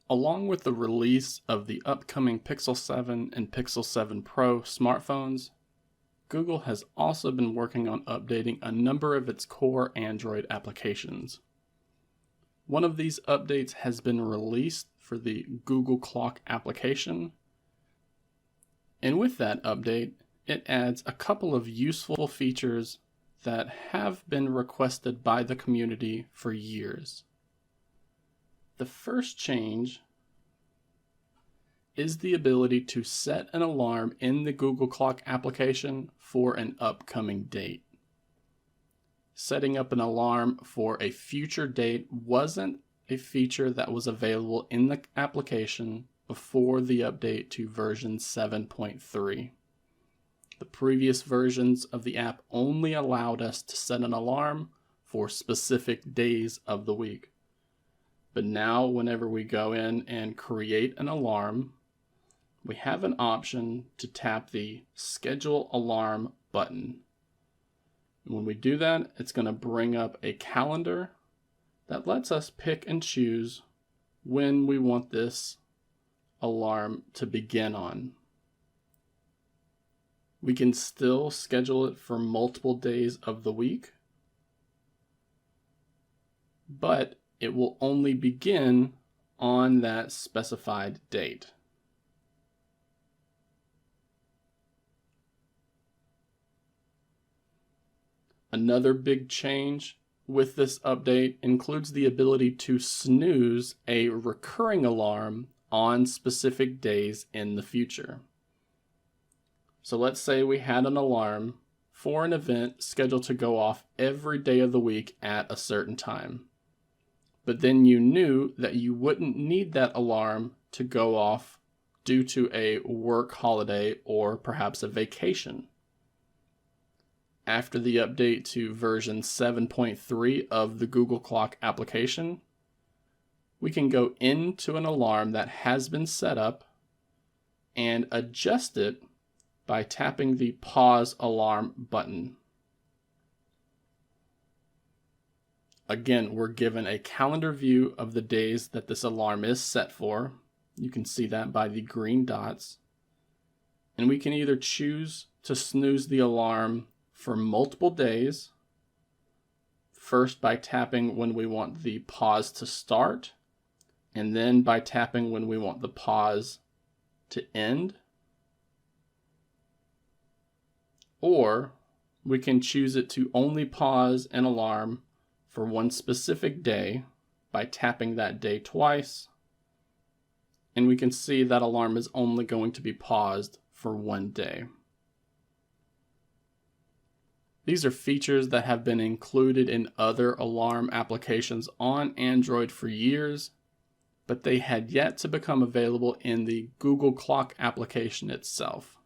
Along with the release of the upcoming Pixel 7 and Pixel 7 Pro smartphones, Google has also been working on updating a number of its core Android applications. One of these updates has been released for the Google Clock application, and with that update, it adds a couple of useful features that have been requested by the community for years. The first change is the ability to set an alarm in the Google Clock application for an upcoming date. Setting up an alarm for a future date wasn't a feature that was available in the application before the update to version 7.3. The previous versions of the app only allowed us to set an alarm for specific days of the week. But now whenever we go in and create an alarm, we have an option to tap the Schedule Alarm button. And when we do that, it's going to bring up a calendar that lets us pick and choose when we want this alarm to begin on. We can still schedule it for multiple days of the week, but it will only begin on that specified date. Another big change with this update includes the ability to snooze a recurring alarm on specific days in the future. So let's say we had an alarm for an event scheduled to go off every day of the week at a certain time. But then you knew that you wouldn't need that alarm to go off due to a work holiday or perhaps a vacation. After the update to version 7.3 of the Google Clock application, we can go into an alarm that has been set up and adjust it by tapping the Pause Alarm button. Again, we're given a calendar view of the days that this alarm is set for. You can see that by the green dots. And we can either choose to snooze the alarm for multiple days, first by tapping when we want the pause to start, and then by tapping when we want the pause to end. Or we can choose it to only pause an alarm for one specific day by tapping that day twice, and we can see that alarm is only going to be paused for one day. These are features that have been included in other alarm applications on Android for years, but they had yet to become available in the Google Clock application itself.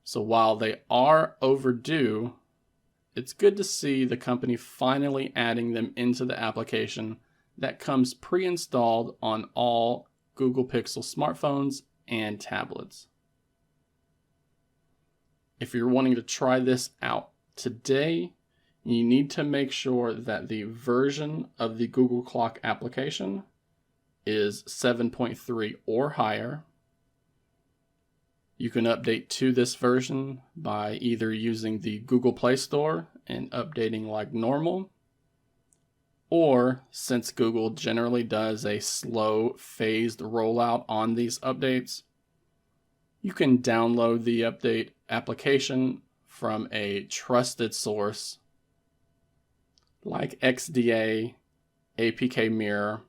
So while they are overdue, it's good to see the company finally adding them into the application that comes pre-installed on all Google Pixel smartphones and tablets. If you're wanting to try this out today, you need to make sure that the version of the Google Clock application is 7.3 or higher. You can update to this version by either using the Google Play Store and updating like normal, or since Google generally does a slow, phased rollout on these updates, you can download the update application from a trusted source like XDA, APK Mirror,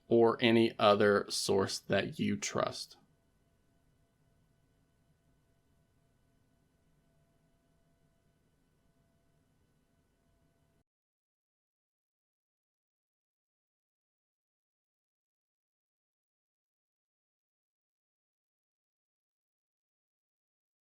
or any other source that you trust.